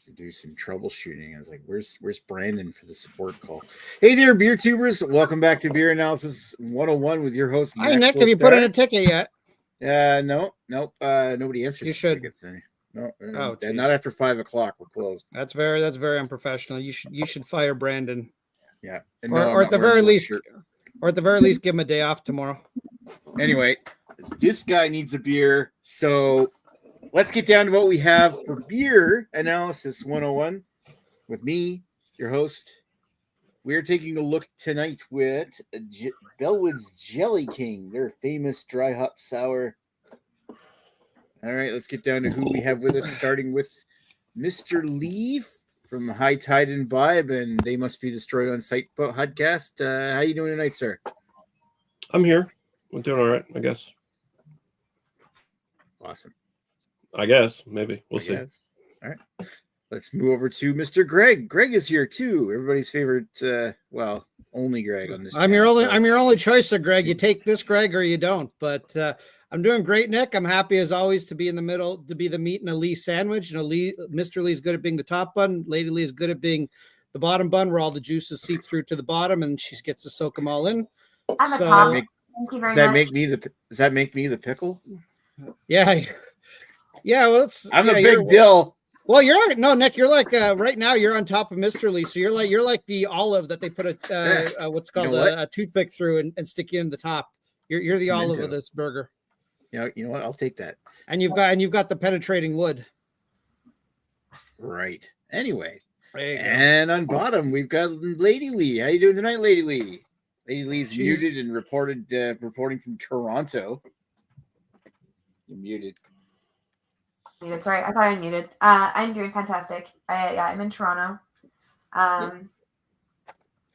to do some troubleshooting. I was like, where's Brandon for the support call? Hey there, beer tubers. Welcome back to Beer Analysis 101 with your host, Hi, Nick. Maxwell Have you put in Starr. a ticket yet? Nope. Nobody answers You should. tickets. No, Oh, not after 5 o'clock. We're closed. That's very unprofessional. You should fire Brandon. Yeah. Or at the very least, give him a day off tomorrow. Anyway, this guy needs a beer, so let's get down to what we have for Beer Analysis 101 with me, your host. We're taking a look tonight with Bellwoods Jelly King, their famous dry hop sour. All right, let's get down to who we have with us, starting with Mr. Lee from High Tide and Vibe, and They Must Be Destroyed on Sight podcast. How you doing tonight, sir? I'm here. I'm doing all right, I guess. Awesome. I guess. Maybe. We'll see. All right. Let's move over to Mr. Greg. Greg is here too. Everybody's favorite, only Greg on this. I'm your only choice, sir, Greg. You take this, Greg, or you don't. But I'm doing great, Nick. I'm happy as always to be in the middle, to be the meat in a Lee sandwich. Mr. Lee is good at being the top bun. Lady Lee is good at being the bottom bun, where all the juices seep through to the bottom, and she gets to soak them all in. I'm a top. Thank you very much. Does that make me the pickle? Yeah. Yeah. Well, I'm the big dill. Well, Nick. You're like right now. You're on top of Mr. Lee, so you're like the olive that they put a toothpick through and stick you in the top. You're the olive of this burger. You know what? I'll take that. And you've got the penetrating wood. Right. Anyway, and on bottom we've got Lady Lee. How you doing tonight, Lady Lee? Lady Lee's muted and reporting from Toronto. You're muted. Sorry, I thought I muted. I'm doing fantastic. I'm in Toronto.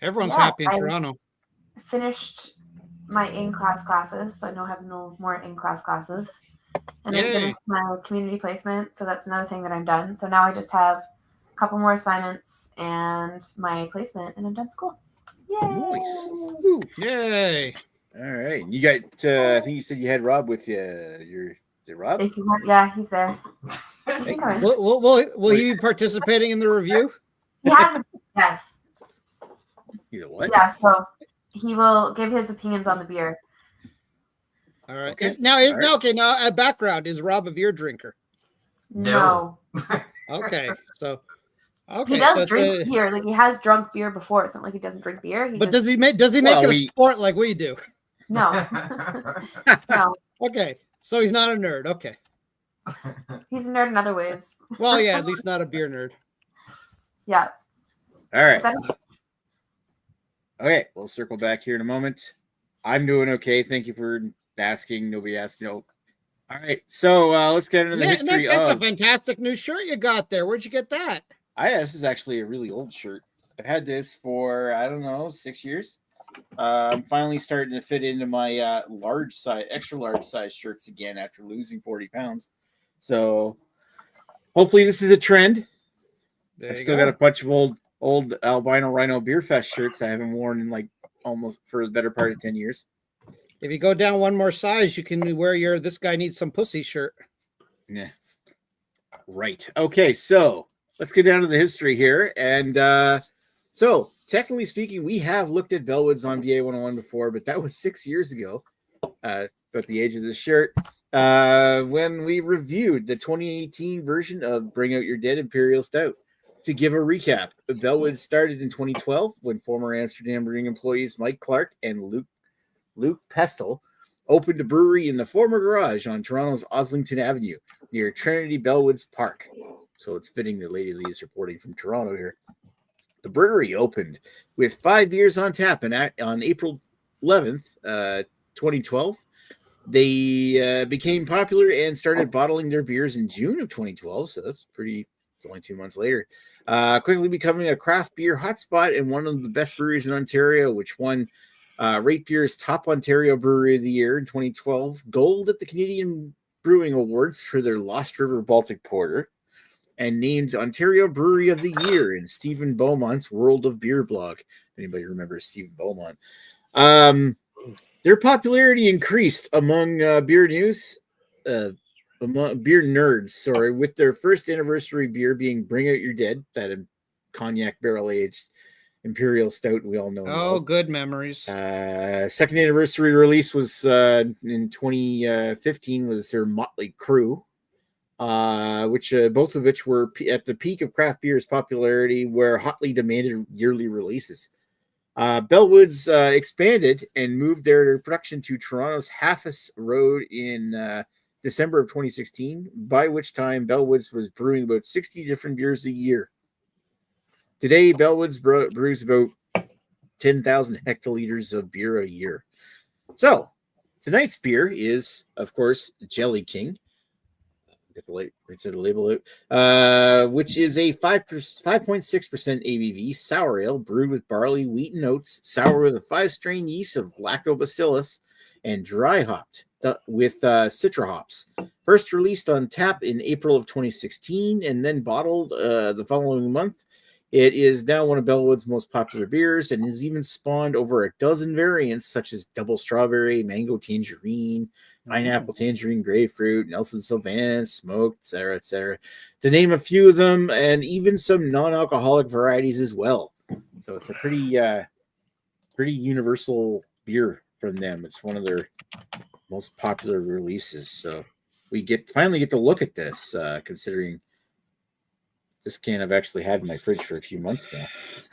Everyone's happy in Toronto. Finished my in-class classes, so I don't have no more in-class classes. And I finished my community placement, so that's another thing that I'm done. So now I just have a couple more assignments and my placement, and I'm done school. Yay! Nice. Woo. Yay! All right, you got. I think you said you had Rob with you. Is it Rob? Yeah, he's there. Hey. Will he be participating in the review? Yes. Either what? Yeah, so he will give his opinions on the beer. All right. Now, background, is Rob a beer drinker? No. Okay, so. Okay, he does drink beer. Like, he has drunk beer before. It's not like he doesn't drink beer. Does he make it a sport like we do? No. No. Okay. So he's not a nerd. Okay. He's a nerd in other ways. Well, yeah, at least not a beer nerd. Yeah. All right. Okay, we'll circle back here in a moment. I'm doing okay. Thank you for asking. Nobody asked. No. All right, so let's get into the history. That's a fantastic new shirt you got there. Where'd you get that? This is actually a really old shirt. I've had this for, 6 years. I'm finally starting to fit into my extra large size shirts again after losing 40 pounds. So hopefully this is a trend. I've still got a bunch of old Albino Rhino Beer Fest shirts I haven't worn in almost for the better part of 10 years. If you go down one more size, you can wear your "This Guy Needs Some Pussy" shirt. Yeah. Right. Okay, so let's get down to the history here. And so, technically speaking, we have looked at Bellwoods on BA 101 before, but that was 6 years ago, about the age of this shirt, when we reviewed the 2018 version of Bring Out Your Dead Imperial Stout. To give a recap, Bellwoods started in 2012 when former Amsterdam Brewing employees Mike Clark and Luke Pestle opened a brewery in the former garage on Toronto's Oslington Avenue near Trinity Bellwoods Park. So it's fitting that Lady Lee is reporting from Toronto here. The brewery opened with 5 beers on tap, and on April 11th, 2012, they became popular and started bottling their beers in June of 2012. So that's it's only 2 months later. Quickly becoming a craft beer hotspot and one of the best breweries in Ontario, which won Rate Beer's Top Ontario Brewery of the Year in 2012, gold at the Canadian Brewing Awards for their Lost River Baltic Porter, and named Ontario Brewery of the Year in Stephen Beaumont's World of Beer blog. If anybody remembers Stephen Beaumont. Their popularity increased among beer news beer nerds, sorry, with their first anniversary beer being Bring Out Your Dead, that cognac barrel-aged imperial stout we all know. Oh, good memories. Second anniversary release was in 2015 was their Motley Crew, which both of which were at the peak of craft beer's popularity, where hotly demanded yearly releases. Bellwoods expanded and moved their production to Toronto's Halfus Road in December of 2016, by which time Bellwoods was brewing about 60 different beers a year. Today, Bellwoods brews about 10,000 hectoliters of beer a year. So, tonight's beer is, of course, Jelly King. Get the label out, which is a 5.6% ABV sour ale brewed with barley, wheat, and oats, sour with a 5-strain yeast of lactobacillus, and dry hopped with citra hops. First released on tap in April of 2016 and then bottled the following month. It is now one of Bellwood's most popular beers and has even spawned over a dozen variants such as double strawberry, mango tangerine, pineapple tangerine, grapefruit, Nelson Sauvin, smoked, etc., to name a few of them, and even some non-alcoholic varieties as well. So it's a pretty universal beer from them. It's one of their most popular releases. So we finally get to look at this, considering this can I've actually had in my fridge for a few months now.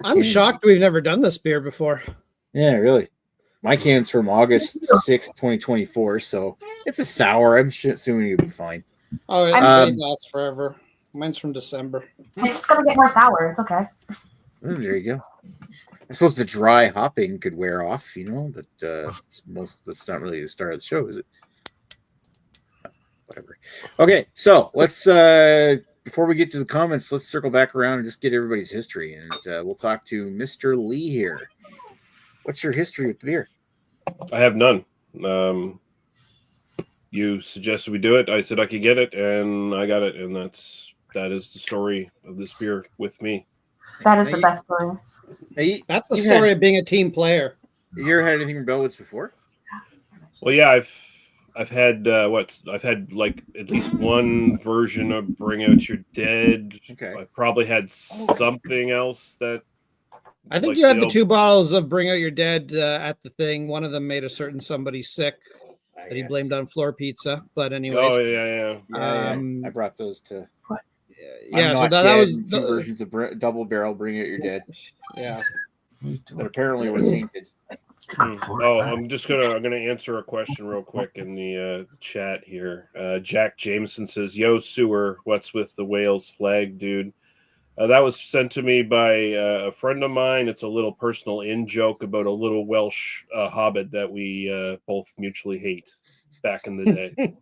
I'm shocked we've never done this beer before. Yeah, really. My can's from August 6th, 2024, so it's a sour. I'm assuming it'll be fine. Oh, it lasts forever. Mine's from December. It's just gonna get more sour. It's okay. There you go. I suppose the dry hopping could wear off, but that's not really the start of the show, is it? Whatever. Okay, so let's before we get to the comments, let's circle back around and just get everybody's history, and we'll talk to Mr. Lee here. What's your history with the beer? I have none. You suggested we do it. I said I could get it, and I got it, and that is the story of this beer with me. That is the best story. That's the story of being a team player. You ever had anything from Bellwoods before? Well, yeah, I've had I've had like at least one version of Bring Out Your Dead. Okay. I've probably had something else that. I think you had the 2 bottles of Bring Out Your Dead at the thing. One of them made a certain somebody sick that he blamed on floor pizza. But anyways. Oh, yeah. I brought those to. Yeah, so that was 2 versions of double barrel Bring Out Your Dead. Yeah. That apparently were tainted. Oh, I'm gonna answer a question real quick in the chat here. Jack Jameson says, "Yo, Sewer, what's with the Wales flag, dude?" That was sent to me by a friend of mine. It's a little personal in-joke about a little Welsh hobbit that we both mutually hate back in the day.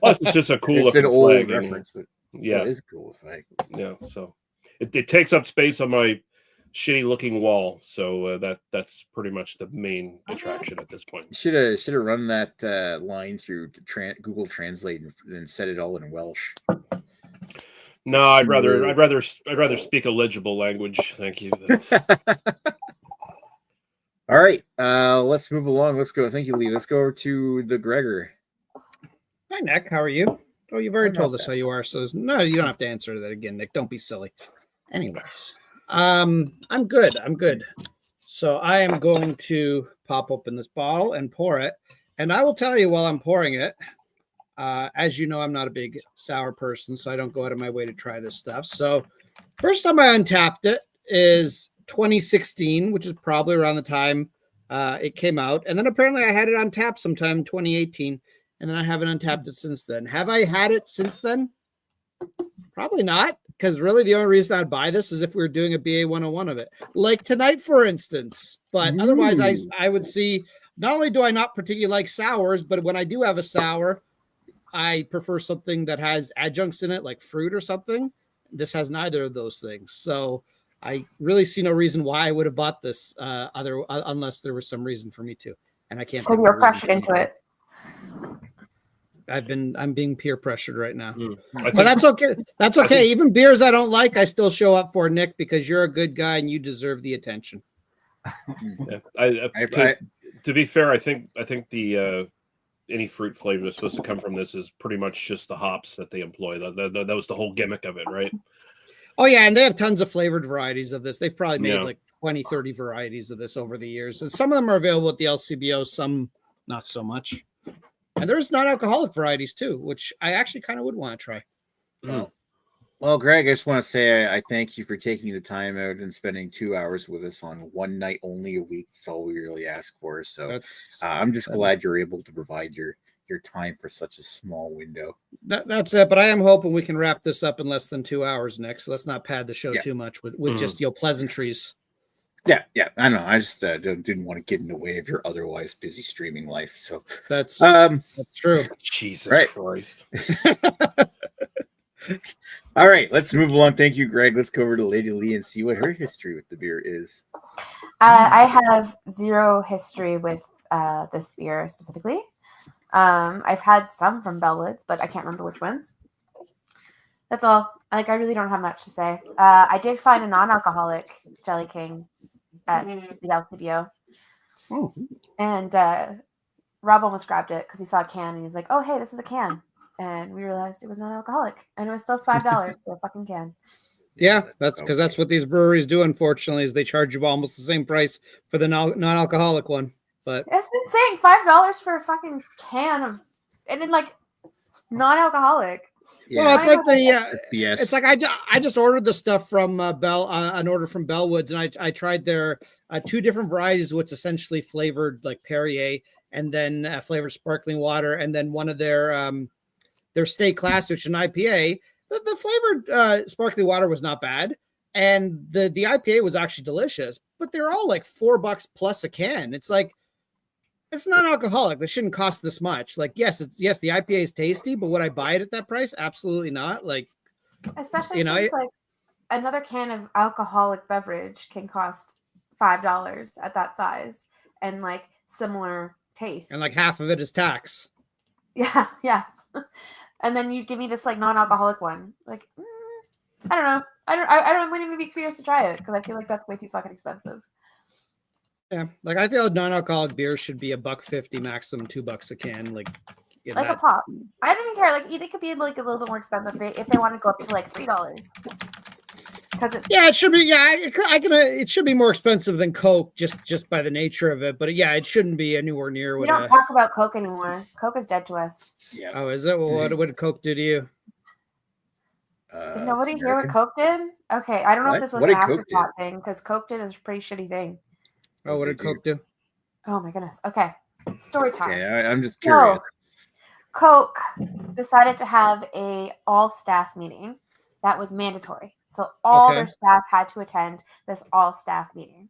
Plus, it's just a cool it's an looking old flag. reference, but yeah, it is a cool flag. Yeah, so it takes up space on my shitty looking wall. So that's pretty much the main attraction at this point. Should have run that line through Google Translate and set it all in Welsh. No, I'd rather speak a legible language. Thank you. All right, let's move along. Let's go. Thank you, Lee. Let's go over to the Gregor. Hi, Nick. How are you? Oh, you've already told us how you are, so no, you don't have to answer that again, Nick. Don't be silly. Anyways, I'm good. So I am going to pop open this bottle and pour it, and I will tell you while I'm pouring it. As you know, I'm not a big sour person, so I don't go out of my way to try this stuff. So first time I untapped it is 2016, which is probably around the time it came out. And then apparently I had it on tap sometime in 2018, and then I haven't untapped it since then. Have I had it since then? Probably not, because really the only reason I'd buy this is if we were doing a BA 101 of it, like tonight, for instance. But otherwise, I would see, not only do I not particularly like sours, but when I do have a sour, I prefer something that has adjuncts in it, like fruit or something. This has neither of those things. So I really see no reason why I would have bought this unless there was some reason for me to. And I can't. So you're pressured into it. I'm being peer pressured right now. But that's okay. That's okay. Even beers I don't like, I still show up for, Nick, because you're a good guy and you deserve the attention. Yeah. To be fair, I think the any fruit flavor that's supposed to come from this is pretty much just the hops that they employ. That was the whole gimmick of it, right? Oh, yeah, and they have tons of flavored varieties of this. They've probably made Yeah. like 20, 30 varieties of this over the years. And some of them are available at the LCBO, some not so much. And there's non-alcoholic varieties too, which I actually kind of would want to try. Well, Greg, I just want to say I thank you for taking the time out and spending 2 hours with us on one night only a week. That's all we really ask for. So I'm just glad you're able to provide your time for such a small window. That's it. But I am hoping we can wrap this up in less than 2 hours, Nick. So let's not pad the show too much with just pleasantries. Yeah, I know. I just didn't want to get in the way of your otherwise busy streaming life. So that's true. Jesus Christ. All right, let's move along. Thank you, Greg. Let's go over to Lady Lee and see what her history with the beer is. I have zero history with this beer specifically. I've had some from Bellwoods, but I can't remember which ones. That's all. Like, I really don't have much to say. I did find a non-alcoholic Jelly King at the LCBO. Oh. And Rob almost grabbed it because he saw a can and he's like, "Oh, hey, this is a can." And we realized it was non-alcoholic, and it was still $5 for a fucking can. Yeah, that's because that's what these breweries do. Unfortunately, is they charge you almost the same price for the non-alcoholic one. But it's insane, $5 for a fucking can of, and then like non-alcoholic. Yeah, well, it's like it's like I just ordered the stuff from an order from Bellwoods, and I tried their 2 different varieties, which essentially flavored like Perrier, and then flavored sparkling water, and then one of their Stay Classy, which is an IPA. The flavored sparkling water was not bad, and the IPA was actually delicious. But they're all like $4 plus a can. It's like, it's non-alcoholic. They shouldn't cost this much. Like, yes, the IPA is tasty, but would I buy it at that price? Absolutely not. Like, especially since like another can of alcoholic beverage can cost $5 at that size and like similar taste, and like half of it is tax. Yeah. And then you give me this like non-alcoholic one. Like, I don't know. I wouldn't even be curious to try it because I feel like that's way too fucking expensive. Yeah, like I feel non-alcoholic beer should be $1.50 maximum, $2 a can. Like a pop. I don't even care. Like it could be like a little bit more expensive if they want to go up to like $3. It should be. Yeah, it should be more expensive than Coke just by the nature of it. But it shouldn't be anywhere near. We don't talk about Coke anymore. Coke is dead to us. Yeah. Oh, is it? Well, what did Coke do to you? Did nobody hear what Coke did? Okay, I don't know if this was an afterthought thing because Coke did a pretty shitty thing. Oh, what did Coke do? Oh my goodness. Okay, story time. Yeah, I'm just curious. So, Coke decided to have a all staff meeting that was mandatory. So all their staff had to attend this all staff meeting.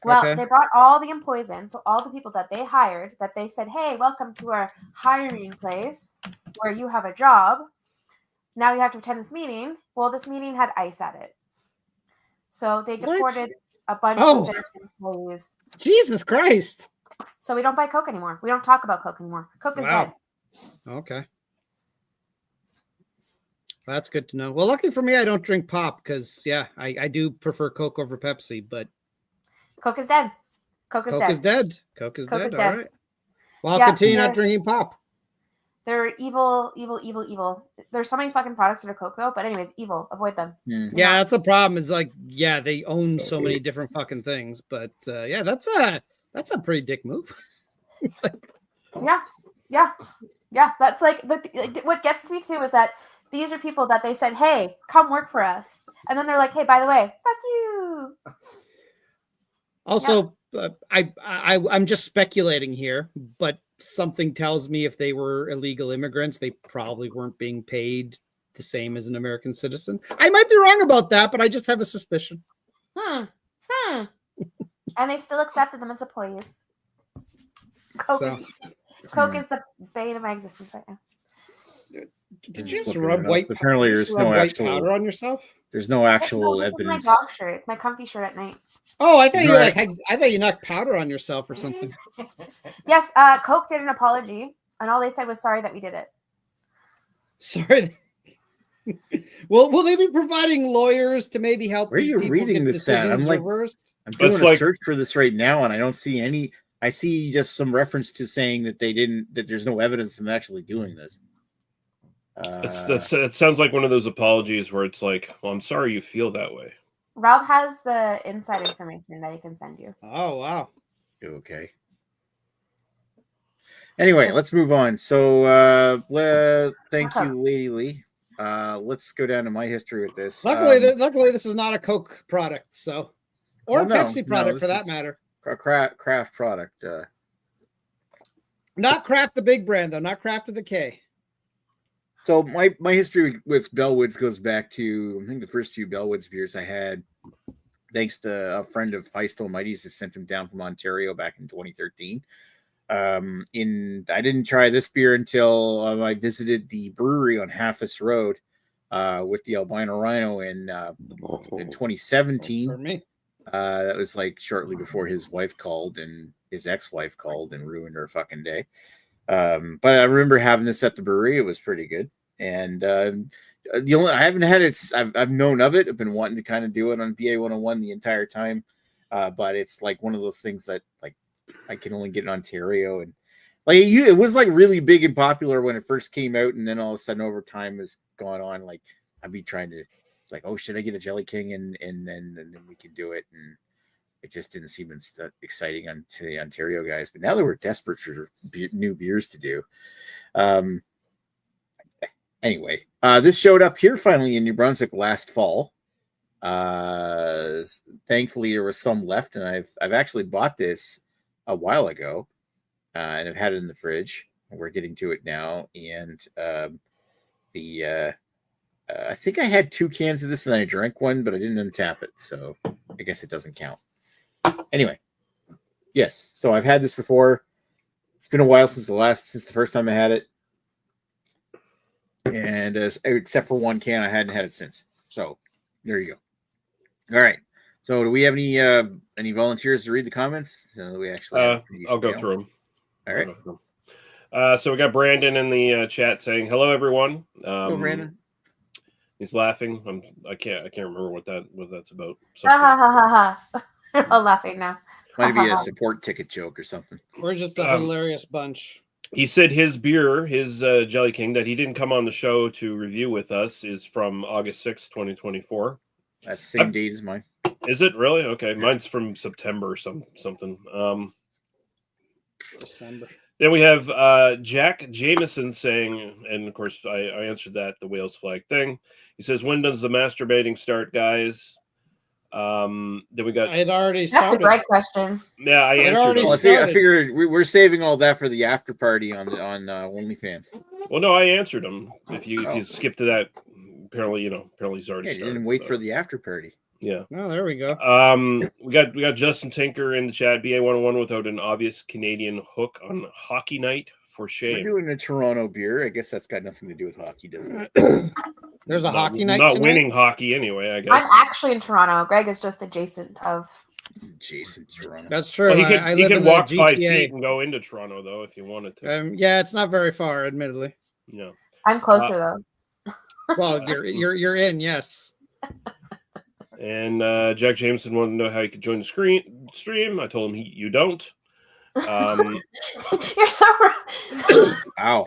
Well, they brought all the employees in. So all the people that they hired, that they said, "Hey, welcome to our hiring place where you have a job. Now you have to attend this meeting." Well, this meeting had ice at it. So they deported a bunch of their employees. Jesus Christ. So we don't buy Coke anymore. We don't talk about Coke anymore. Coke is dead. Okay. That's good to know. Well, lucky for me, I don't drink pop because, I do prefer Coke over Pepsi, but Coke is dead. Coke is dead. Coke is dead. All right. Well, I'll continue not drinking pop. They're evil. There's so many fucking products that are Coke, though. But anyways, evil. Avoid them. Yeah, that's the problem. Is like, they own so many different fucking things. But that's a pretty dick move. Yeah. That's like what gets me too is that these are people that they said, "Hey, come work for us," and then they're like, "Hey, by the way, fuck you." Also, I'm just speculating here, but something tells me if they were illegal immigrants, they probably weren't being paid the same as an American citizen. I might be wrong about that, but I just have a suspicion. And they still accepted them as employees. Coke is the bane of my existence right now. Did you just rub white? Apparently, there's no actual powder on yourself. There's no actual evidence. It's my dog shirt. It's my comfy shirt at night. Oh, I thought I thought you knocked powder on yourself or something. Yes, Coke did an apology, and all they said was sorry that we did it. Sorry. Well, will they be providing lawyers to maybe help? Where are you reading this at? I'm doing a search for this right now, and I I see just some reference to saying that that there's no evidence of them actually doing this. It sounds like one of those apologies where it's like, well, I'm sorry you feel that way. Rob has the inside information that he can send you. Oh, wow. Okay. Anyway, let's move on. So, thank you, Lady Lee. Let's go down to my history with this. Luckily, this is not a Coke product, so or a Pepsi product for that matter. A craft product. Not Kraft, the big brand though. Not Kraft with a K. So my history with Bellwoods goes back to, I think, the first few Bellwoods beers I had, thanks to a friend of Heistel Mighty's that sent them down from Ontario back in 2013. I didn't try this beer until I visited the brewery on Halfus Road with the Albino Rhino in 2017. For me. That was like shortly before his wife called and his ex-wife called and ruined her fucking day. But I remember having this at the brewery. It was pretty good. And the only I haven't had it. I've known of it. I've been wanting to kind of do it on BA 101 the entire time. But it's like one of those things that like I can only get in Ontario, and like it was like really big and popular when it first came out, and then all of a sudden over time has gone on. Like I'd be trying to like, oh, should I get a Jelly King and then we could do it, and it just didn't seem exciting to the Ontario guys. But now they were desperate for new beers to do. Anyway, this showed up here finally in New Brunswick last fall. Thankfully, there was some left, and I've actually bought this a while ago, and I've had it in the fridge. We're getting to it now, and I think I had 2 cans of this, and then I drank one, but I didn't untap it, so I guess it doesn't count. Anyway, yes, so I've had this before. It's been a while since the first time I had it, and except for 1 can, I hadn't had it since. So there you go. All right. So do we have any volunteers to read the comments? So we actually I'll go through them. All right. So we got Brandon in the chat saying, "Hello, everyone." Hello, Brandon. He's laughing. I can't remember what that's about. Ha ha ha ha! We're all laughing now. Might be a support ticket joke or something. We're just a hilarious bunch. He said his beer, his Jelly King, that he didn't come on the show to review with us, is from August 6th, 2024. That's the same date as mine. Is it really? Okay, mine's from September or something. December. Then we have Jack Jameson saying, and of course I answered that, the Wales flag thing. He says, "When does the masturbating start, guys?" Then we got. It already started. That's a great question. Yeah, I answered. Well, I figured we're saving all that for the after party on OnlyFans. Well, no, I answered him. If you skip to that, apparently he's already started. You didn't wait for the after party. Yeah. Oh, there we go. We got Justin Tinker in the chat. BA 101 without an obvious Canadian hook on hockey night, for shame. We're doing a Toronto beer. I guess that's got nothing to do with hockey, doesn't it? There's a hockey night. Not winning hockey anyway, I guess. I'm actually in Toronto. Greg is just adjacent of. Toronto. That's true. Well, he could walk GTA. 5 feet and go into Toronto though if you wanted to. Yeah, it's not very far, admittedly. Yeah. I'm closer though. Well, you're in, yes. And Jack Jameson wanted to know how he could join the stream. I told him you don't. You're so right. Wow.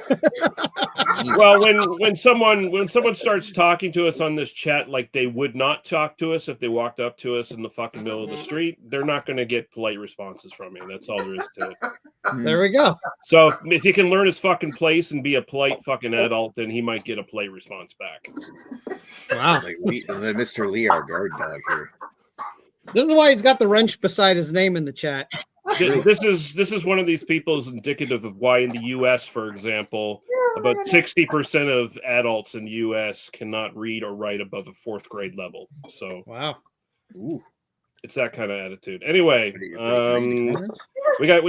Well, when someone starts talking to us on this chat like they would not talk to us if they walked up to us in the fucking middle of the street, they're not going to get polite responses from me. That's all there is to it. There we go. So if he can learn his fucking place and be a polite fucking adult, then he might get a polite response back. Wow. Like the Mr. Lee, our guard dog here. This is why he's got the wrench beside his name in the chat. This is one of these people is indicative of why in the U.S., for example, about 60% of adults in the U.S. cannot read or write above a 4th grade level. So wow, it's that kind of attitude. Anyway, we got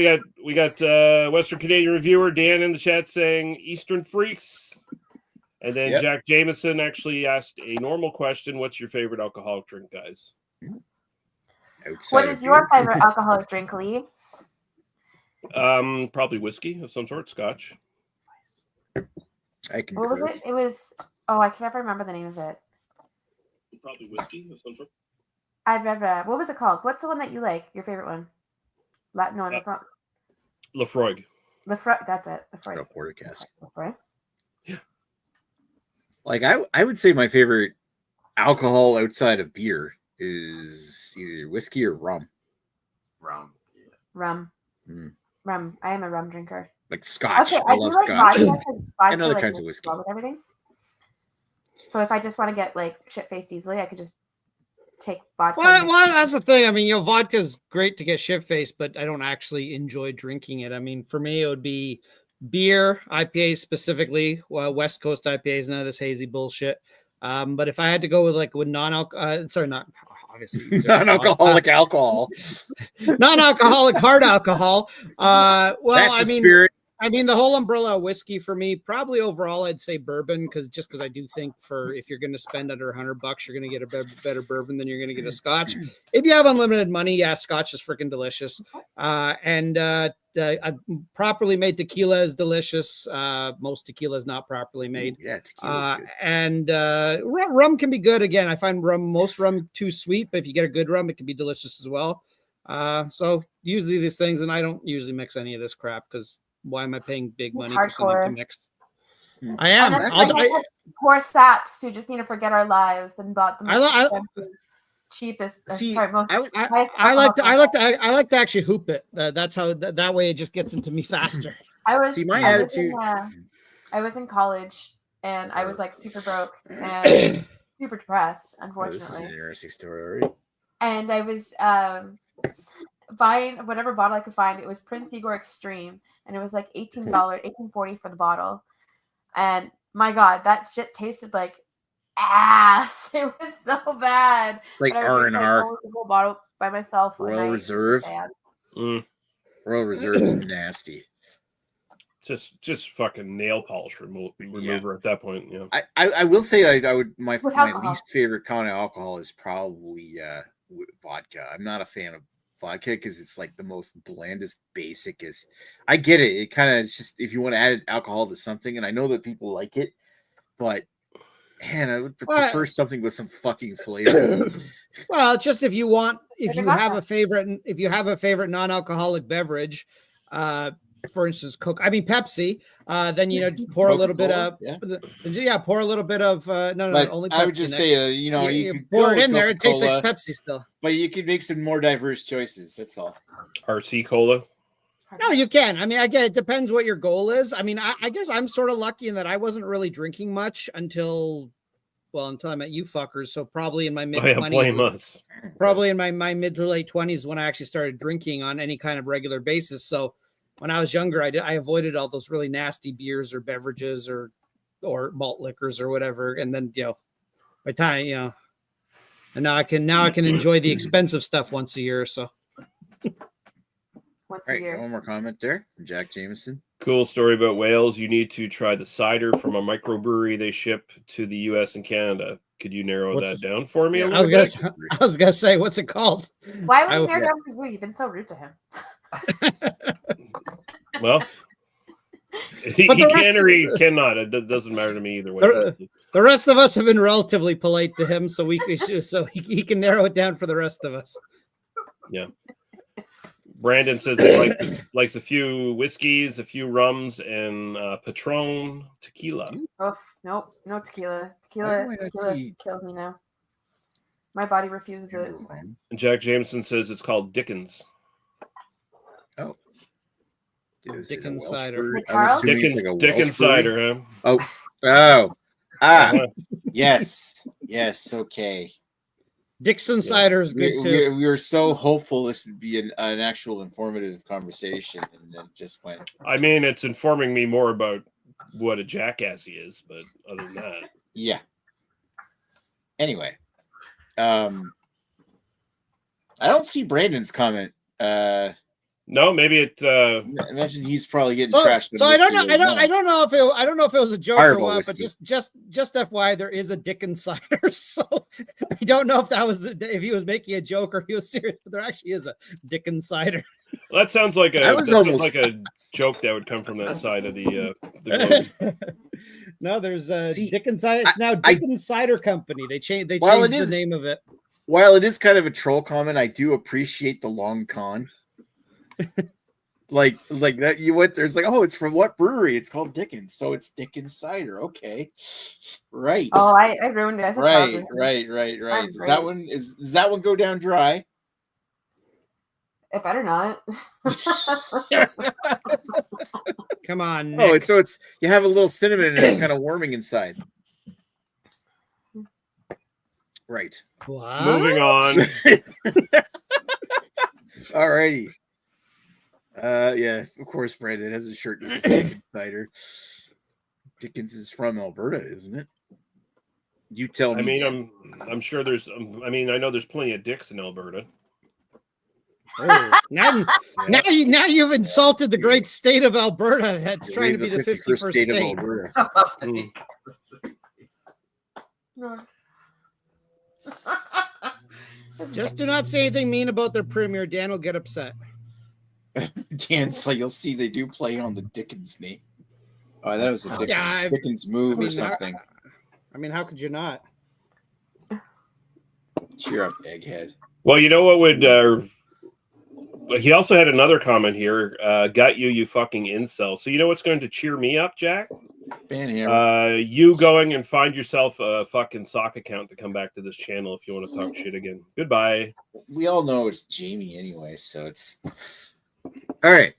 Western Canadian reviewer Dan in the chat saying Eastern Freaks, and then Jack Jameson actually asked a normal question: "What's your favorite alcoholic drink, guys?" What is your favorite alcoholic drink, Lee? Probably whiskey of some sort, Scotch. I can. What was it? It was. Oh, I can never remember the name of it. Probably whiskey of some sort. I've never. What was it called? What's the one that you like? Your favorite one? No, that's not. Lefroy. That's it. Lefroy. No porter cask. Lefroy. Like I would say my favorite alcohol outside of beer is either whiskey or rum. Rum. Yeah. Rum. Mm. Rum. I am a rum drinker. Like scotch. Okay, I do love like scotch. vodka, 'cause vodka, And other like, kinds of mixes whiskey. well with everything. So if I just want to get like shit faced easily, I could just take vodka. Well, that's the thing. I mean, vodka's great to get shit faced, but I don't actually enjoy drinking it. I mean, for me, it would be beer, IPAs specifically, West Coast IPAs, none of this hazy bullshit. But if I had to go with non-alcoholic obviously non-alcoholic alcohol, non-alcoholic hard alcohol. Well, that's the spirit. I mean, the whole umbrella of whiskey for me, probably overall, I'd say bourbon, because I do think if you're going to spend under $100, you're going to get a better bourbon than you're going to get a scotch. If you have unlimited money, yeah, scotch is freaking delicious. Properly made tequila is delicious. Most tequila is not properly made. Ooh, yeah, tequila's good. And rum can be good. Again, I find most rum too sweet, but if you get a good rum, it can be delicious as well. So usually these things, and I don't usually mix any of this crap because why am I paying big money for something to mix? I am. Poor saps who just need to forget our lives and bought the cheapest. See, I like to actually hoop it. That's how that way it just gets into me faster. My attitude. I was in college and I was like super broke and super depressed, unfortunately. This is an interesting story already. And I was buying whatever bottle I could find. It was Prince Igor Extreme, and it was like $18.40 for the bottle. And my God, that shit tasted like ass. It was so bad. It's like R&R. The whole bottle by myself. Royal Reserve. Royal Reserve is nasty. Just fucking nail polish remover at that point. You know. I will say my least favorite kind of alcohol is probably vodka. I'm not a fan of vodka because it's like the most blandest, basicest. I get it. It kind of just if you want to add alcohol to something, and I know that people like it, but man, I would prefer something with some fucking flavor. Well, just if you have a favorite non-alcoholic beverage, for instance, Coke. I mean Pepsi. Then pour a little bit of pour a little bit of only Pepsi. I would just say you could pour it in there. It tastes like Pepsi still. But you could make some more diverse choices. That's all. RC Cola. No, you can. I mean, it depends what your goal is. I mean, I guess I'm sort of lucky in that I wasn't really drinking much until I met you fuckers. So probably in my mid-20s. Probably in my mid to late 20s when I actually started drinking on any kind of regular basis. So when I was younger, I avoided all those really nasty beers or beverages or malt liquors or whatever. And then, by time, and now I can enjoy the expensive stuff once a year or so. Once a year. One more comment there from Jack Jameson. Cool story about Wales. You need to try the cider from a microbrewery they ship to the U.S. and Canada. Could you narrow that down for me? I was gonna say, what's it called? Why would you narrow down for you? You've been so rude to him. Well, he can or he cannot. It doesn't matter to me either way. The rest of us have been relatively polite to him, so he can narrow it down for the rest of us. Yeah. Brandon says he likes a few whiskeys, a few rums, and Patron tequila. Oh, nope, no tequila. Tequila kills me now. My body refuses it. And Jack Jameson says it's called Dickens. Oh. Dickens cider. Dickens cider, huh? Yes, okay. Dixon cider is good too. We were so hopeful this would be an actual informative conversation, and then just went. I mean, it's informing me more about what a jackass he is, but other than that, yeah. Anyway, I don't see Brandon's comment. No, maybe it. Imagine he's probably getting trashed. So I don't know. I don't know if it was a joke or what. But just FYI, there is a Dickens cider. So I don't know if that was if he was making a joke or if he was serious. But there actually is a Dickens cider. Well, that sounds like like a joke that would come from that side of the globe. No, there's a Dickens cider. It's now Dickens Cider Company. They changed the name of it. While it is kind of a troll comment, I do appreciate the long con. like that. You went there. It's like, oh, it's from what brewery? It's called Dickens, so it's Dickens cider. Okay, right. Oh, I ruined it. I said Right. chocolate. I'm Does that one does that one go down dry? It better not. Come on, Nick. Oh, it's you have a little cinnamon and it's kind of warming inside. Right. What? Moving on. Alrighty. Yeah, of course, Brandon has a shirt that says Dickens cider. Dickens is from Alberta, isn't it? You tell me. I mean, I'm sure there's. I mean, I know there's plenty of dicks in Alberta. Oh, now you've insulted the great state of Alberta. That's trying to be the 51st state. of Alberta. Just do not say anything mean about their premier. Dan will get upset. Dan's like, you'll see they do play on the Dickens name. Oh, that was a Dickens move or something. I mean, how could you not? Cheer up, egghead. Well, you know what would. He also had another comment here. Got you fucking incel. So you know what's going to cheer me up, Jack? You going and find yourself a fucking sock account to come back to this channel if you want to talk shit again. Goodbye. We all know it's Jamie anyway, so it's all right.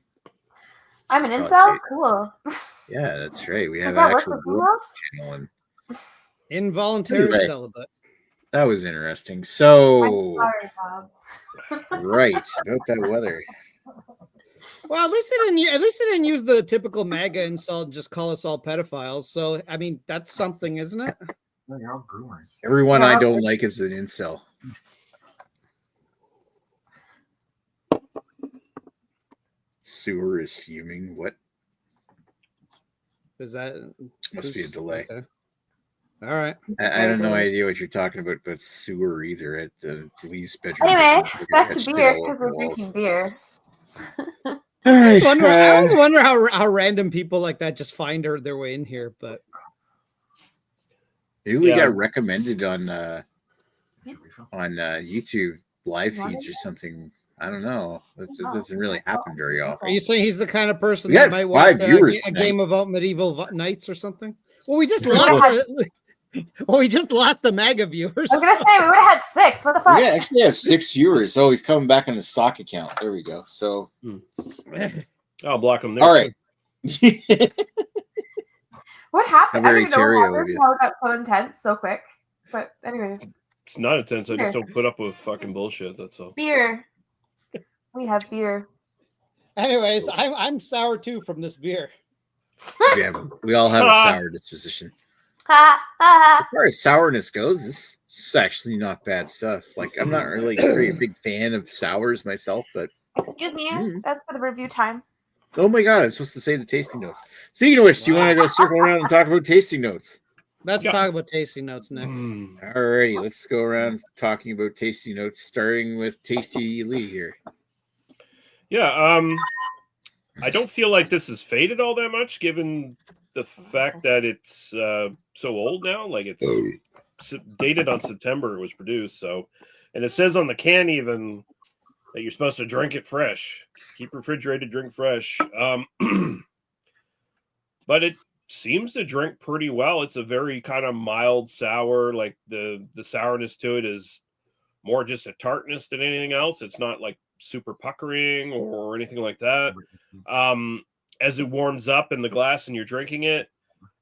I'm an incel? Cool. Yeah, that's right. We have that an actual channel and involuntary celibate. That was interesting. So I'm sorry, Bob. Right about that weather. Well, at least they didn't use the typical MAGA insult and just call us all pedophiles. So I mean, that's something, isn't it? They're all groomers. Everyone I don't like is an incel. Sewer is fuming. What? Is that Must be a delay. Okay. All right. I don't know idea what you're talking about, but sewer either at the Lee's bedroom. Anyway, back to beer because we're drinking beer. I always wonder how random people like that just find their way in here, but maybe we got recommended on YouTube live feeds or something. I don't know. That doesn't really happen very often. Are you saying he's the kind of person that might watch a game about medieval knights or something? Well, we just lost. We just lost the MAGA viewers. I was gonna say we would have had 6. What the fuck? Yeah, actually have 6 viewers. Oh, he's coming back on his stock account. There we go. So I'll block him there. All right. What happened? I don't even know Ontario, what happened. How it got so intense so quick. But anyways. It's not intense. I just don't put up with fucking bullshit. That's all. Beer. We have beer. Anyways, I'm sour too from this beer. We all have a sour disposition. As far as sourness goes, this is actually not bad stuff. Like, I'm not really a big fan of sours myself, but excuse me, that's for the review time. Oh my god, I'm supposed to say the tasting notes. Speaking of which, do you want to go circle around and talk about tasting notes? Let's talk about tasting notes next. Alrighty, let's go around talking about tasting notes, starting with Tasty Lee here. Yeah, I don't feel like this has faded all that much, given the fact that it's so old now. Like, it's dated on September it was produced. So, and it says on the can even that you're supposed to drink it fresh. Keep refrigerated, drink fresh. But it seems to drink pretty well. It's a very kind of mild sour. Like the sourness to it is more just a tartness than anything else. It's not like super puckering or anything like that. As it warms up in the glass and you're drinking it,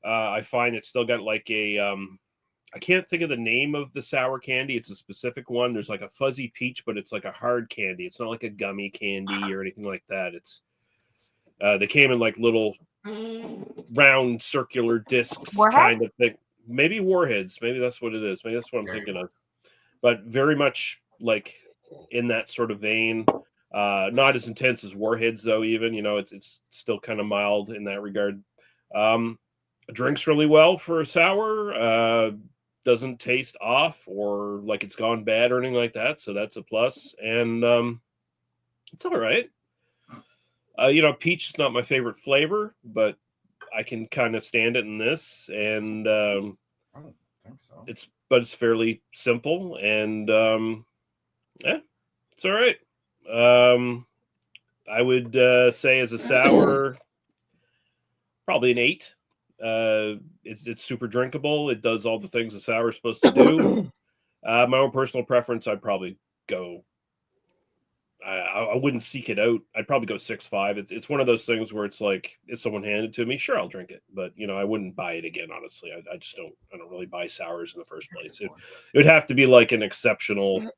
I find it's still got like a I can't think of the name of the sour candy. It's a specific one. There's like a fuzzy peach, but it's like a hard candy. It's not like a gummy candy or anything like that. It's they came in like little round circular discs kind of thing. Maybe warheads. Maybe that's what it is. Maybe that's what I'm thinking of. But very much like in that sort of vein. Not as intense as warheads though, even, you know, it's still kind of mild in that regard. Drinks really well for a sour, doesn't taste off or like it's gone bad or anything like that. So that's a plus. And it's all right. You know, peach is not my favorite flavor, but I can kind of stand it in this. And I don't think so. It's fairly simple and yeah, it's all right. I would say as a sour, probably an 8. It's super drinkable. It does all the things a sour is supposed to do. My own personal preference, I'd probably go. I wouldn't seek it out. I'd probably go 6.5. It's one of those things where it's like, if someone handed it to me, sure, I'll drink it, but I wouldn't buy it again. Honestly, I just don't. I don't really buy sours in the first place. It would have to be like an exceptional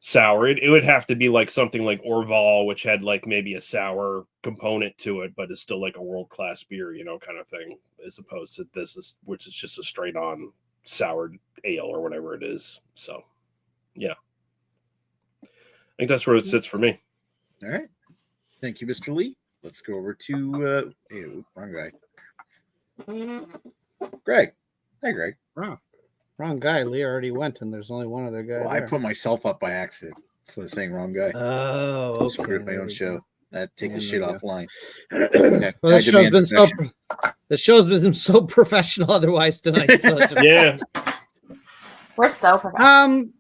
sour. It would have to be like something like Orval, which had like maybe a sour component to it, but is still like a world-class beer, kind of thing, as opposed to this, which is just a straight-on soured ale or whatever it is. So, yeah. I think that's where it sits for me. All right. Thank you, Mr. Lee. Let's go over to wrong guy. Greg. Hi, Greg. Wrong guy. Lee already went, and there's only one other guy. Well, I put myself up by accident. That's what I'm saying. Wrong guy. Oh, okay. Screwed up my own show. I'd take the shit offline. Well, this show's been so professional otherwise tonight. So yeah. We're so professional.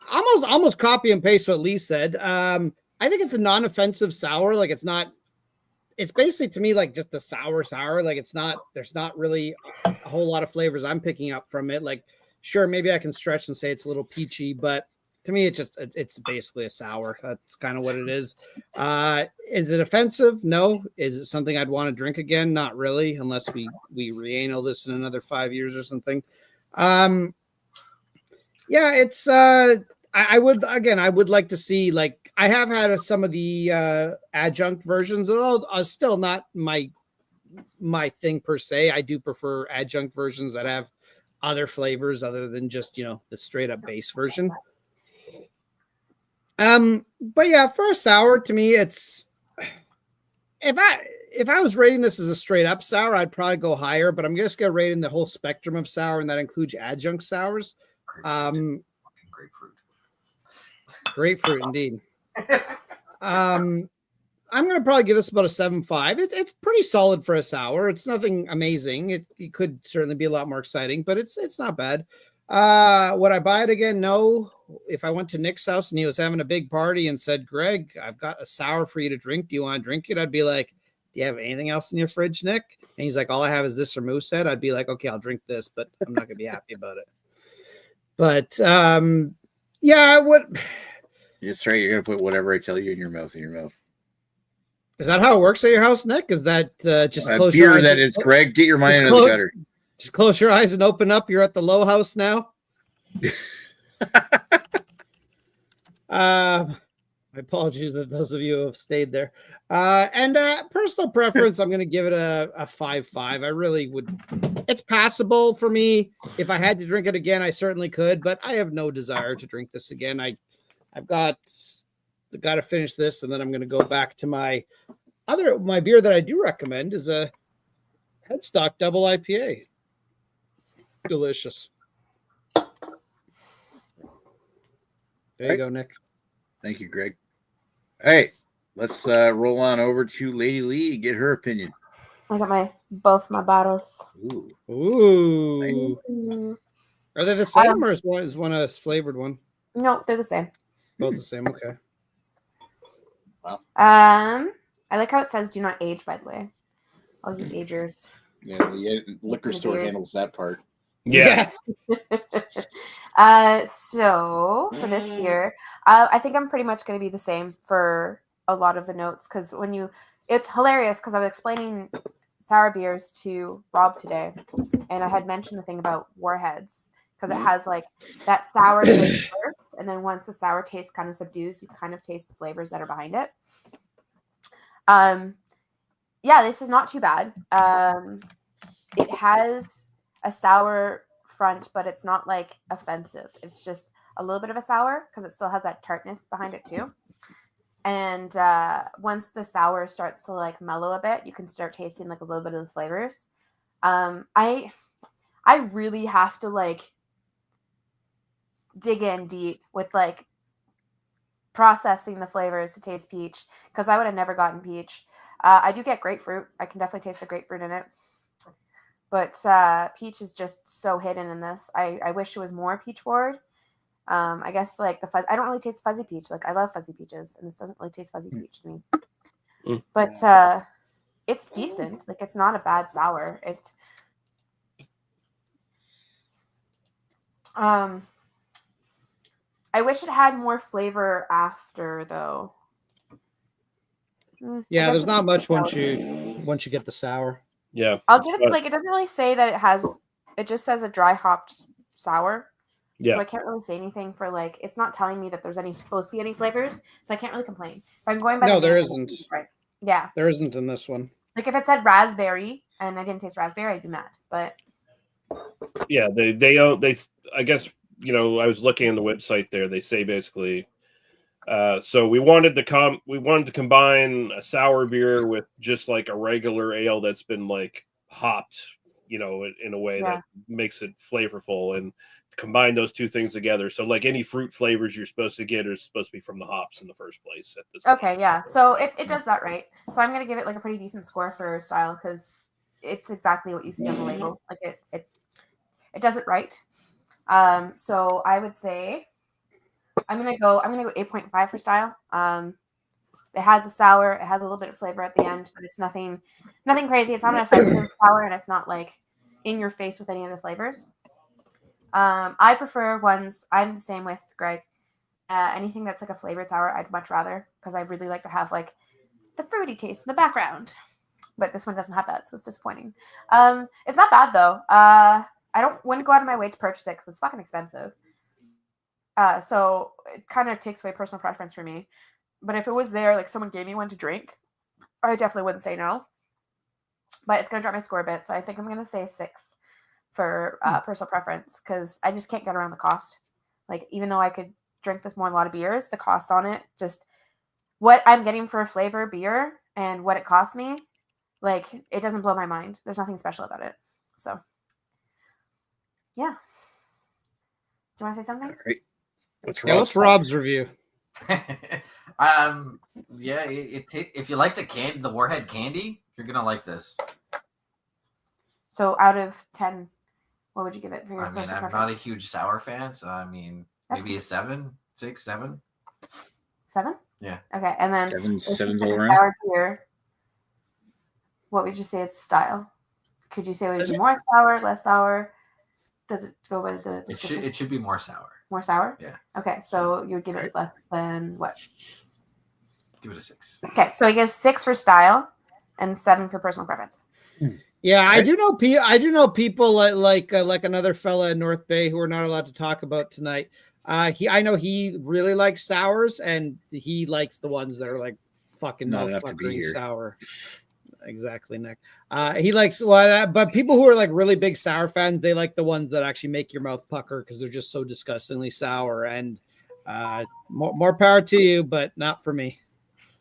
Almost copy and paste what Lee said. I think it's a non-offensive sour. Like it's basically to me like just a sour. Like there's not really a whole lot of flavors I'm picking up from it. Like, sure, maybe I can stretch and say it's a little peachy, but to me, it's basically a sour. That's kind of what it is. Is it offensive? No. Is it something I'd want to drink again? Not really, unless we re-anal this in another 5 years or something. Yeah, it's I would like to see, like, I have had some of the adjunct versions, although still not my thing per se. I do prefer adjunct versions that have other flavors other than just, the straight up base version. But yeah, for a sour, to me, it's if I was rating this as a straight up sour, I'd probably go higher, but I'm just gonna rate in the whole spectrum of sour, and that includes adjunct sours. Grapefruit indeed. I'm gonna probably give this about a 7.5. It's pretty solid for a sour. It's nothing amazing. It could certainly be a lot more exciting, but it's not bad. Would I buy it again? No. If I went to Nick's house and he was having a big party and said, Greg, I've got a sour for you to drink. Do you want to drink it? I'd be like, do you have anything else in your fridge, Nick? And he's like, all I have is this or Moosehead. I'd be like, okay, I'll drink this, but I'm not gonna be happy about it. But yeah, what? It's right. You're gonna put whatever I tell you in your mouth. Is that how it works at your house, Nick? Is that just close your eyes? That is, Greg. Get your mind out of the gutter. Just close your eyes and open up. You're at the Low House now. My apologies to those of you who have stayed there. And personal preference, I'm going to give it a 5.5. I really would. It's passable for me. If I had to drink it again, I certainly could, but I have no desire to drink this again. I've got to finish this, and then I'm going to go back to my beer that I do recommend is a Headstock Double IPA. Delicious. There you go, Nick. Thank you, Greg. All right, let's roll on over to Lady Lee and get her opinion. I got both my bottles. Ooh. Are they the same, or is one a flavored one? No, they're the same. Both the same. Okay. Wow. I like how it says "do not age." By the way, all you agers. Yeah, the liquor store handles that part. Yeah. So for this beer, I think I'm pretty much going to be the same for a lot of the notes, because it's hilarious because I was explaining sour beers to Rob today, and I had mentioned the thing about Warheads because it has like that sour taste first, and then once the sour taste kind of subdues, you kind of taste the flavors that are behind it. Yeah, this is not too bad. It has a sour front, but it's not like offensive. It's just a little bit of a sour because it still has that tartness behind it too. And once the sour starts to like mellow a bit, you can start tasting like a little bit of the flavors. I really have to like dig in deep with like processing the flavors to taste peach, because I would have never gotten peach. I do get grapefruit. I can definitely taste the grapefruit in it. But peach is just so hidden in this. I wish it was more peach forward. I guess like I don't really taste fuzzy peach. Like I love fuzzy peaches, and this doesn't really taste fuzzy peach to me. but it's decent. Like, it's not a bad sour. I wish it had more flavor after, though. Yeah, there's not much once you get the sour. Yeah, I'll give it, like, it doesn't really say that it has. It just says a dry hopped sour. yeah. So I can't really say anything for, like, it's not telling me that there's supposed to be any flavors, so I can't really complain. If I'm going by there isn't. Right. Yeah. There isn't in this one. Like, if it said raspberry and I didn't taste raspberry, I'd be mad. But yeah, they I guess, I was looking on the website there. They say basically, so we wanted to combine a sour beer with just like a regular ale that's been like hopped, in a way that makes it flavorful, and combine those two things together. So like any fruit flavors you're supposed to get are supposed to be from the hops in the first place at this point. Okay, yeah. So it does that right. So I'm gonna give it like a pretty decent score for style because it's exactly what you see on the label. Like it does it right. So I would say I'm gonna go 8.5 for style. It has a sour, it has a little bit of flavor at the end, but it's nothing crazy. It's not an offensive sour, and it's not like in your face with any of the flavors. I prefer ones. I'm the same with Greg. Anything that's like a flavored sour, I'd much rather, because I really like to have like the fruity taste in the background. But this one doesn't have that, so it's disappointing. It's not bad though. I wouldn't go out of my way to purchase it because it's fucking expensive. So it kind of takes away personal preference for me. But if it was there, like someone gave me one to drink, I definitely wouldn't say no. But it's gonna drop my score a bit, so I think I'm gonna say a 6 for personal preference, because I just can't get around the cost. Like, even though I could drink this more than a lot of beers, the cost on it, just what I'm getting for a flavor beer and what it costs me, like, it doesn't blow my mind. There's nothing special about it. So yeah. Do you want to say something? All right. What's Rob's review? Yeah, if you like the Warhead candy, you're gonna like this. So out of 10, what would you give it for your I mean, personal I'm preference? not a huge sour fan, so I mean, maybe a 7, 6, 7. 7? Yeah. Okay, and then Seven's if all you around. took a sour beer, what would you say its style? Could you say it would be more sour, less sour? Does it go by the It should be more sour. more sour? Yeah. Okay, so you would give it less than what? Give it a 6. Okay, so I guess 6 for style and 7 for personal preference. Yeah, I do know people like another fella in North Bay who we're not allowed to talk about tonight. I know he really likes sours, and he likes the ones that are like fucking Not enough to be mouth-puckering here. sour. Exactly, Nick. He likes but people who are like really big sour fans, they like the ones that actually make your mouth pucker because they're just so disgustingly sour. And more power to you, but not for me.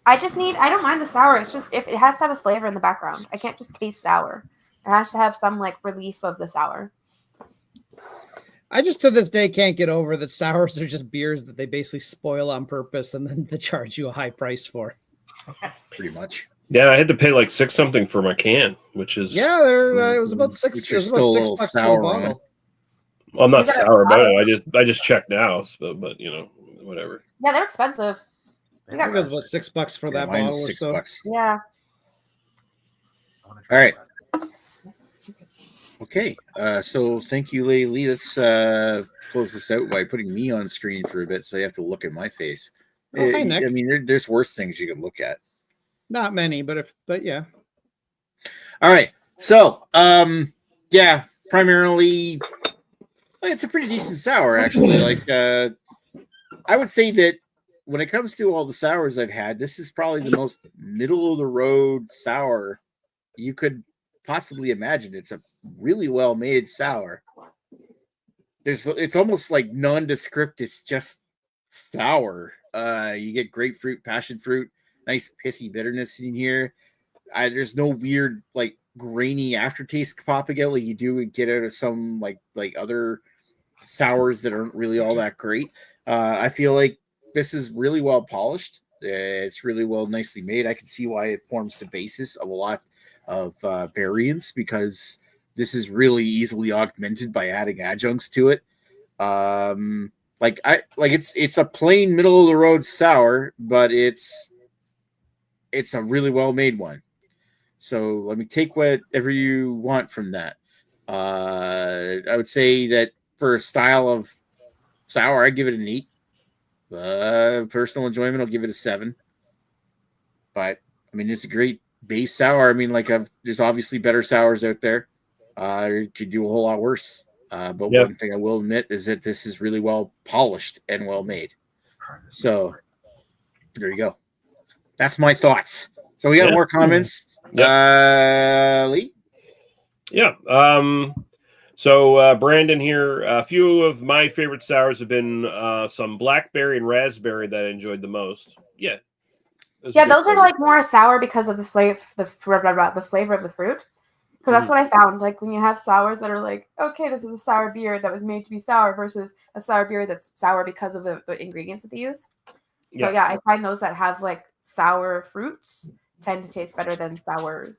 I don't mind the sour. It's just if it has to have a flavor in the background. I can't just taste sour. It has to have some like relief of the sour. I just to this day can't get over that sours are just beers that they basically spoil on purpose and then they charge you a high price for. Pretty much. Yeah, I had to pay like 6 something for my can, which is it was about $6. Which It was is about still a $6 little for the sour, bottle. I'm not You gotta sour about try it. I just checked now, but whatever. Yeah, they're expensive. I think it was about $6 for that Mine bottle was or $6. so. Yeah. All right. Okay. So thank you, Lee. Let's close this out by putting me on screen for a bit, so you have to look at my face. Oh, hi, Nick. I mean, there's worse things you can look at. Not many, but yeah. All right. So, yeah, primarily, it's a pretty decent sour, actually. Like, I would say that when it comes to all the sours I've had, this is probably the most middle of the road sour you could possibly imagine. It's a really well made sour. It's almost like nondescript. It's just sour. You get grapefruit, passion fruit, nice pithy bitterness in here. There's no weird like grainy aftertaste popping out like you do get out of some like other sours that aren't really all that great. I feel like this is really well polished. It's really well nicely made. I can see why it forms the basis of a lot of variants, because this is really easily augmented by adding adjuncts to it. It's a plain middle of the road sour, but it's it's a really well made one. So let me take whatever you want from that. I would say that for a style of sour, I'd give it an 8. Personal enjoyment, I'll give it a 7. But I mean, it's a great base sour. I mean, like there's obviously better sours out there. You could do a whole lot worse. But one thing I will admit is that this is really well polished and well made. So there you go. That's my thoughts. So we got more comments. Lee? Yeah. So Brandon here. A few of my favorite sours have been some blackberry and raspberry that I enjoyed the most. Yeah. Yeah, those are like more sour because of the flavor, the flavor of the fruit. Because that's what I found. Like when you have sours that are like, okay, this is a sour beer that was made to be sour versus a sour beer that's sour because of the ingredients that they use. So yeah, I find those that have like sour fruits tend to taste better than sours.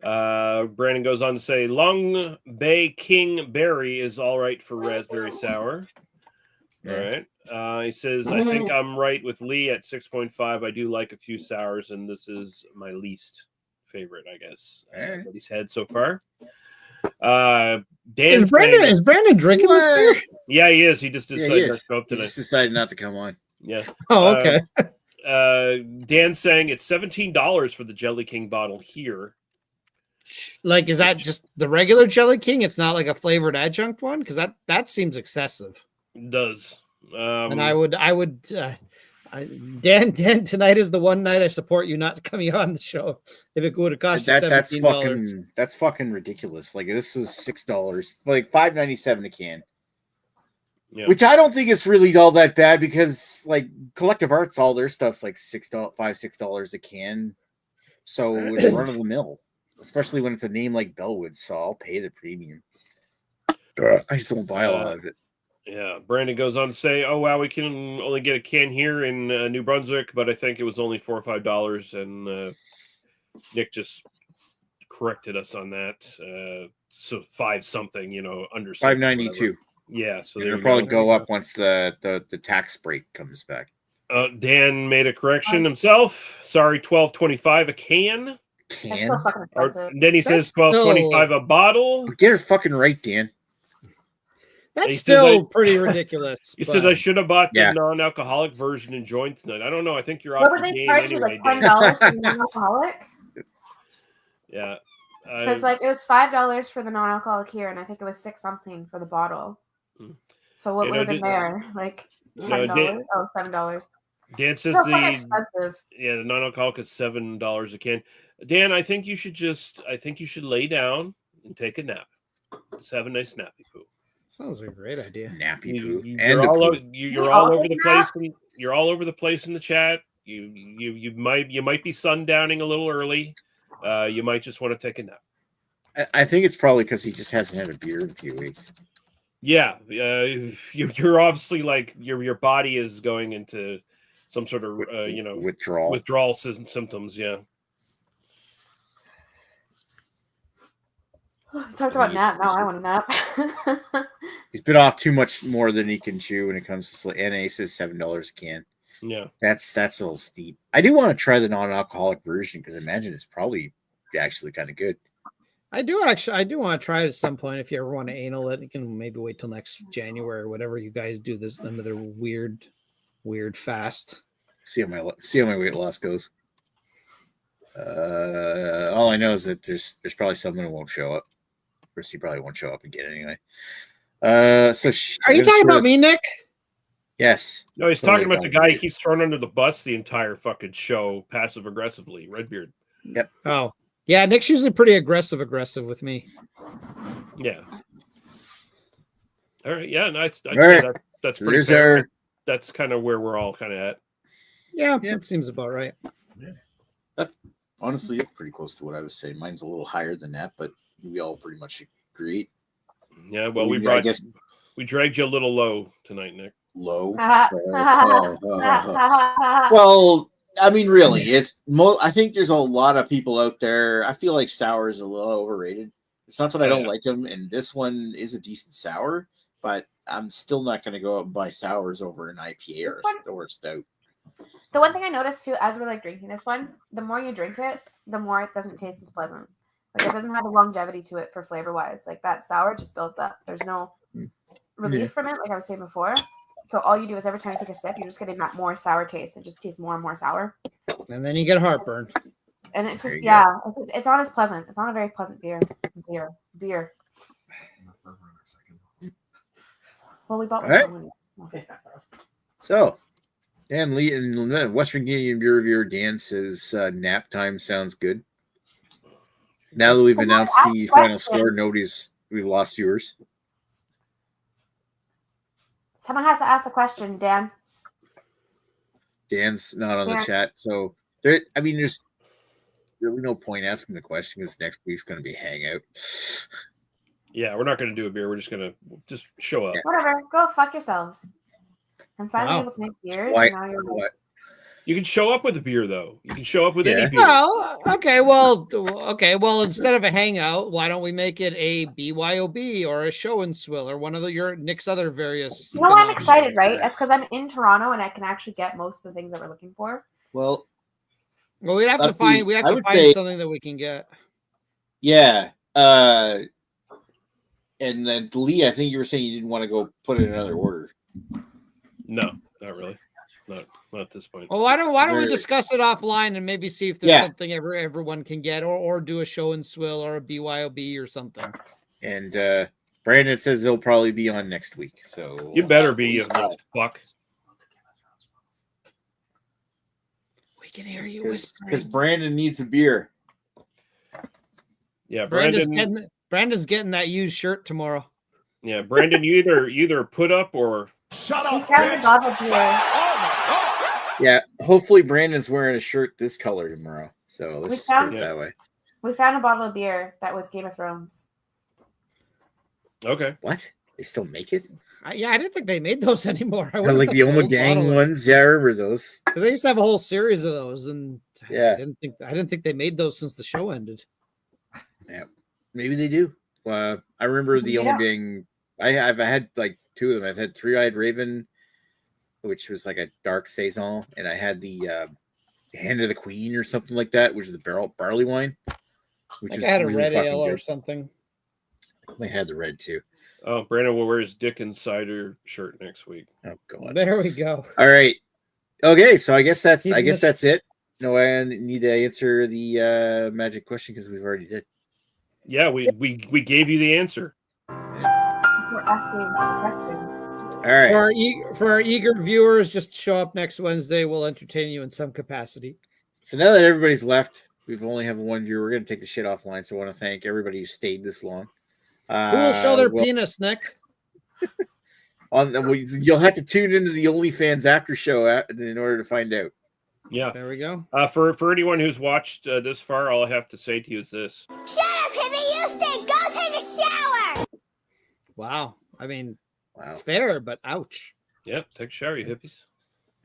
Brandon goes on to say Long Bay King Berry is all right for raspberry sour. All right. He says, I think I'm right with Lee at 6.5. I do like a few sours, and this is my least favorite, I guess, that he's had so far. Is Brandon drinking this beer? Yeah, he is. He just decided not to go up He tonight. just decided not to come on. Yeah. Oh, okay. Dan's saying it's $17 for the Jelly King bottle here. Like, is that just the regular Jelly King? It's not like a flavored adjunct one? Because that seems excessive. It does. And I would Dan, tonight is the one night I support you not coming on the show. If it would have cost you $17. That's fucking ridiculous. Like this was $6, like $5.97 a can. Yeah. Which I don't think is really all that bad because like Collective Arts, all their stuff's like $6 a can. So it's run of the mill, especially when it's a name like Bellwoods. So I'll pay the premium. I just won't buy a lot of it. Yeah, Brandon goes on to say, "Oh wow, we can only get a can here in New Brunswick, but I think it was only $4 or $5." And Nick just corrected us on that. So 5 something, under $5.92. Yeah, so it'll probably go up once the tax break comes back. Dan made a correction himself. Sorry, $12.25 a can. That's so fucking expensive. Then he says $12.25 a bottle. Get it fucking right, Dan. That's still pretty ridiculous. You said I should have bought the non-alcoholic version and joined tonight. I don't know. I think you're off the game anyway. Like $10 for the non-alcoholic. Yeah, because like it was $5 for the non-alcoholic here, and I think it was $6 something for the bottle. So what would have been there? Like $10? $7. Dan says expensive. The non-alcoholic is $7 a can. Dan, I think you should lay down and take a nap. Just have a nice nappy poo. Sounds like a great idea. Nappy poo. You're all over the place. You're all over the place in the chat. You might be sundowning a little early. You might just want to take a nap. I think it's probably because he just hasn't had a beer in a few weeks. Yeah, you're obviously like your body is going into some sort of withdrawal symptoms. Yeah. Talked about nap. Now I want a nap. He's been off too much more than he can chew when it comes to NA says $7 a can. Yeah, that's a little steep. I do want to try the non-alcoholic version because I imagine it's probably actually kind of good. I do want to try it at some point. If you ever want to anal it, you can maybe wait till next January or whatever you guys do this another weird fast. See how my weight loss goes. All I know is that there's probably someone who won't show up. Of course, he probably won't show up again anyway. Are you talking about me, Nick? Yes. No, he's talking about the guy he keeps throwing under the bus the entire fucking show, passive aggressively. Redbeard. Yep. Oh, yeah. Nick's usually pretty aggressive with me. Yeah. All right. Yeah. No, that's pretty fair. That's kind of where we're all kind of at. Yeah, that seems about right. Yeah. That's honestly pretty close to what I was saying. Mine's a little higher than that, but we all pretty much agree. Yeah. Well, we dragged you a little low tonight, Nick. Low. Well, I mean, really, I think there's a lot of people out there. I feel like sour is a little overrated. It's not that I don't like them, and this one is a decent sour, but I'm still not going to go out and buy sours over an IPA or a stout. The one thing I noticed too, as we're like drinking this one, the more you drink it, the more it doesn't taste as pleasant. Like it doesn't have a longevity to it for flavor wise. Like that sour just builds up. There's no relief from it, like I was saying before. So all you do is every time you take a sip, you're just getting that more sour taste. It just tastes more and more sour. And then you get heartburn. And it's There just you it's not as pleasant. It's not a very pleasant beer. Beer. Well, we bought one. Alright. So, Dan Lee and Western Canadian Beer Reviewer Dan says nap time sounds good. Now that we've announced the final score, we've lost viewers. Someone has to ask the question, Dan. Dan's not on the Dan. chat, so there's really no point asking the question because next week's going to be hangout. Yeah, we're not going to do a beer. We're just going to show up. Whatever. Go fuck yourselves. I'm finally able to make beers. Why? And now you're What? You can show up with a beer, though. You can show up with any beer. Well, okay. Well, instead of a hangout, why don't we make it a BYOB or a show and swill or one of your Nick's other various? You know why I'm excited, right? That's because I'm in Toronto and I can actually get most of the things that we're looking for. Well, we'd have to find. We have to find something that we can get. Yeah. And then Lee, I think you were saying you didn't want to go put in another order. No, not really. Not at this point. Well, why don't we discuss it offline and maybe see if there's something everyone can get, or do a show and swill or a BYOB or something. And Brandon says they'll probably be on next week. So you better be, you little fuck. We can hear you because Brandon needs a beer. Yeah, Brandon's getting that used shirt tomorrow. Yeah, Brandon, you either put up or shut up. Yeah, hopefully Brandon's wearing a shirt this color tomorrow. So let's put it that way. We found a bottle of beer that was Game of Thrones. Okay. What? They still make it? I didn't think they made those anymore. Like the Oma Gang ones. Yeah, I remember those. Because they used to have a whole series of those, and yeah, I didn't think they made those since the show ended. Yeah, maybe they do. I remember the Oma Gang. I've had like two of them. I've had Three-Eyed Raven, which was like a dark saison, and I had the Hand of the Queen or something like that, which is the barley wine, which was had a really red ale good. or something. I had the red too. Oh, Brandon will wear his Dick Insider shirt next week. Oh God! There we go. All right. Okay, so I guess that's it. No, I need to answer the magic question because we've already did. Yeah, we gave you the answer. We're asking questions. All right. For our eager viewers, just show up next Wednesday. We'll entertain you in some capacity. So now that everybody's left, we've only have one viewer. We're going to take the shit offline. So I want to thank everybody who stayed this long. Who will show their penis, Nick? You'll have to tune into the OnlyFans after show in order to find out. Yeah, there we go. For anyone who's watched this far, all I have to say to you is this: shut up, hippie! You stink. Go take a shower. Wow. I mean, fair, but ouch. Yep, take a shower, you hippies.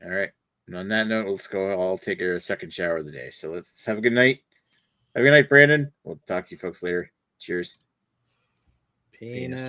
All right. And on that note, let's go. I'll take a second shower of the day. So let's have a good night. Have a good night, Brandon. We'll talk to you folks later. Cheers. Penis.